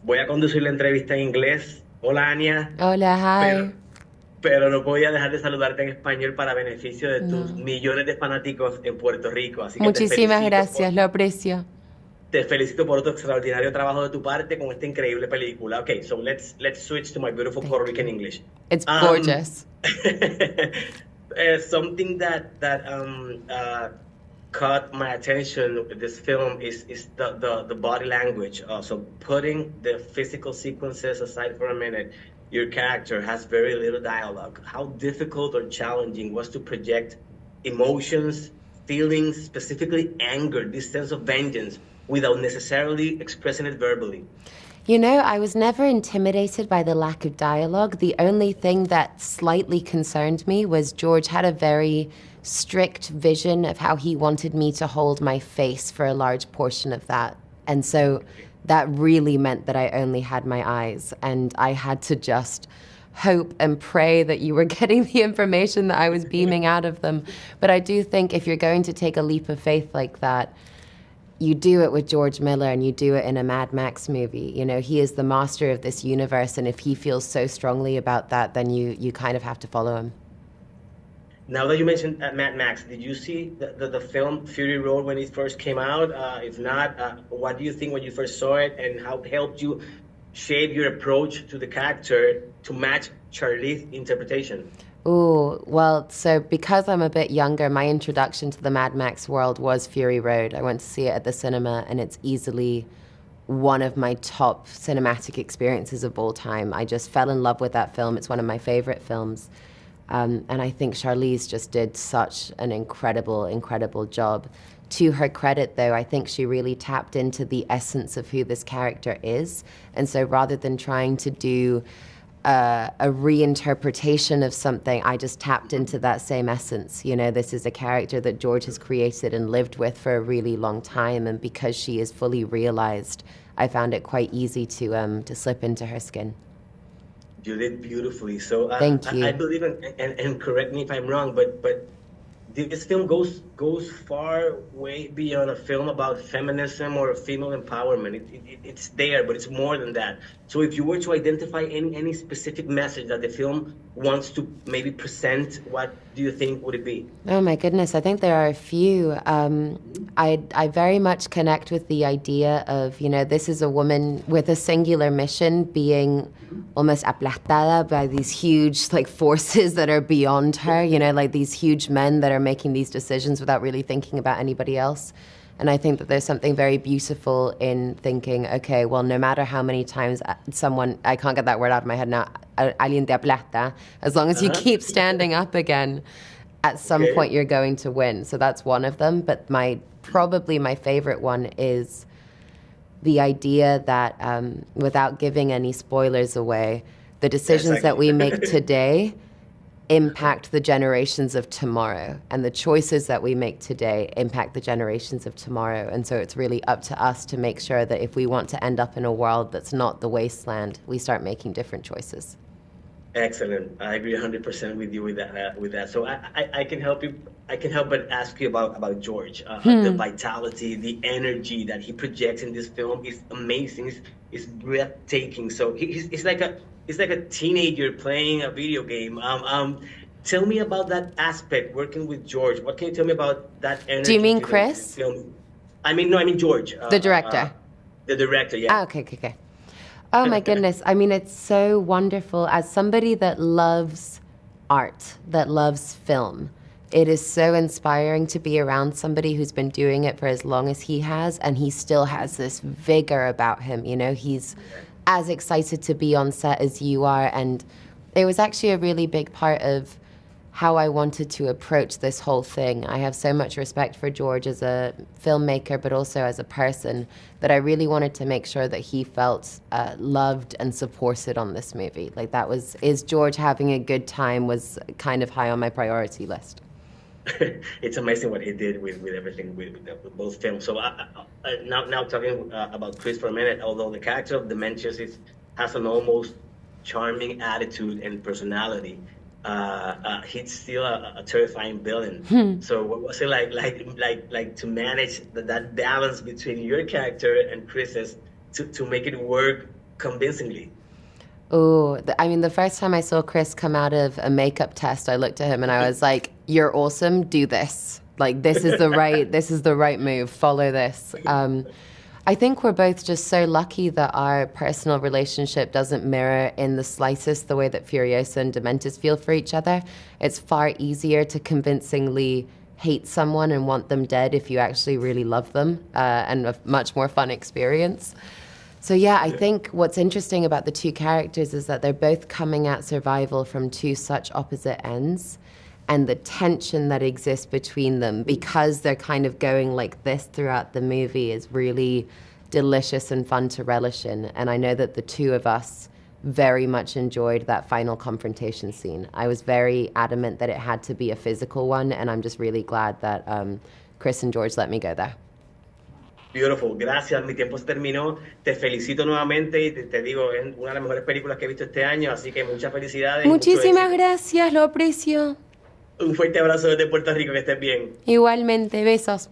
voy a conducir la entrevista en inglés. Hola, Anya, Hola, pero, hi. pero no podía dejar de saludarte en español para beneficio de tus No. millones de fanáticos en Puerto Rico. Así que Muchísimas gracias, lo aprecio. te felicito por tu extraordinario trabajo de tu parte con esta increíble película. Okay, so let's switch to my beautiful Puerto Thank Rican you. English. It's Um, gorgeous. something that caught my attention with this film is the body language. So putting the physical sequences aside for a minute, your character has very little dialogue. How difficult or challenging was to project emotions, feelings, specifically anger, this sense of vengeance, without necessarily expressing it verbally. You know, I was never intimidated by the lack of dialogue. The only thing that slightly concerned me was George had a very strict vision of how he wanted me to hold my face for a large portion of that. And so that really meant that I only had my eyes, and I had to just hope and pray that you were getting the information that I was beaming out of them. But I do think if you're going to take a leap of faith like that, you do it with George Miller and you do it in a Mad Max movie. You know, he is the master of this universe, and if he feels so strongly about that, then you kind of have to follow him. Now that you mentioned Mad Max, did you see the film Fury Road when it first came out? If not, what do you think when you first saw it, and how it helped you shape your approach to the character to match Charlize's interpretation? Oh, well, so because I'm a bit younger, my introduction to the Mad Max world was Fury Road. I went to see it at the cinema, and it's easily one of my top cinematic experiences of all time. I just fell in love with that film. It's one of my favorite films. And I think Charlize just did such an incredible, incredible job. To her credit, though, I think she really tapped into the essence of who this character is. And so rather than trying to do a reinterpretation of something, I just tapped into that same essence. You know, this is a character that George has created and lived with for a really long time, and because she is fully realized, I found it quite easy to slip into her skin. You did beautifully. So Thank I you. believe, and correct me if I'm wrong, but this film goes far way beyond a film about feminism or female empowerment. It's there, but it's more than that. So if you were to identify any specific message that the film wants to maybe present, what do you think would it be? Oh my goodness, I think there are a few. I very much connect with the idea of, you know, this is a woman with a singular mission being almost aplastada by these huge like forces that are beyond her, you know, like these huge men that are making these decisions without really thinking about anybody else. And I think that there's something very beautiful in thinking, okay, well, no matter how many times someone, I can't get that word out of my head now, alguien te aplasta, as long as you Uh-huh. keep standing up again, at some Okay. point you're going to win. So that's one of them. But probably my favorite one is the idea that, without giving any spoilers away, the decisions that we make Exactly. today impact the generations of tomorrow, and the choices that we make today impact the generations of tomorrow. And so it's really up to us to make sure that if we want to end up in a world that's not the wasteland, we start making different choices. Excellent. I agree 100% with you with that. So I can help you. I can help but ask you about George. The vitality, the energy that he projects in this film is amazing. It's breathtaking. So he's like a teenager playing a video game. Tell me about that aspect working with George. What can you tell me about that Do you energy mean to the Chris, film? I mean, no, I mean George, the director? the director. Yeah. Ah, okay, okay, okay. Oh my goodness. I mean, it's so wonderful. As somebody that loves art, that loves film, it is so inspiring to be around somebody who's been doing it for as long as he has, and he still has this vigor about him. You know, he's as excited to be on set as you are. And it was actually a really big part of how I wanted to approach this whole thing. I have so much respect for George as a filmmaker, but also as a person, that I really wanted to make sure that he felt loved and supported on this movie. Like is George having a good time was kind of high on my priority list. It's amazing what he did with everything with both films. So now talking about Chris for a minute, although the character of Dementius has an almost charming attitude and personality, he's still a terrifying villain. So what was it like to manage that balance between your character and Chris's to make it work convincingly. Oh, I mean, the first time I saw Chris come out of a makeup test, I looked at him and I was like, "You're awesome. Do this. Like, this is the right move. Follow this." I think we're both just so lucky that our personal relationship doesn't mirror in the slightest the way that Furiosa and Dementis feel for each other. It's far easier to convincingly hate someone and want them dead if you actually really love them, and a much more fun experience. So yeah, I think what's interesting about the two characters is that they're both coming at survival from two such opposite ends. And the tension that exists between them, because they're kind of going like this throughout the movie, is really delicious and fun to relish in. And I know that the two of us very much enjoyed that final confrontation scene. I was very adamant that it had to be a physical one, and I'm just really glad that Chris and George let me go there. Beautiful, gracias, mi tiempo se terminó, te felicito nuevamente y te digo, es una de las mejores películas que he visto este año, así que muchas felicidades. Muchísimas gracias, lo aprecio. Un fuerte abrazo desde Puerto Rico, que estés bien. Igualmente, besos.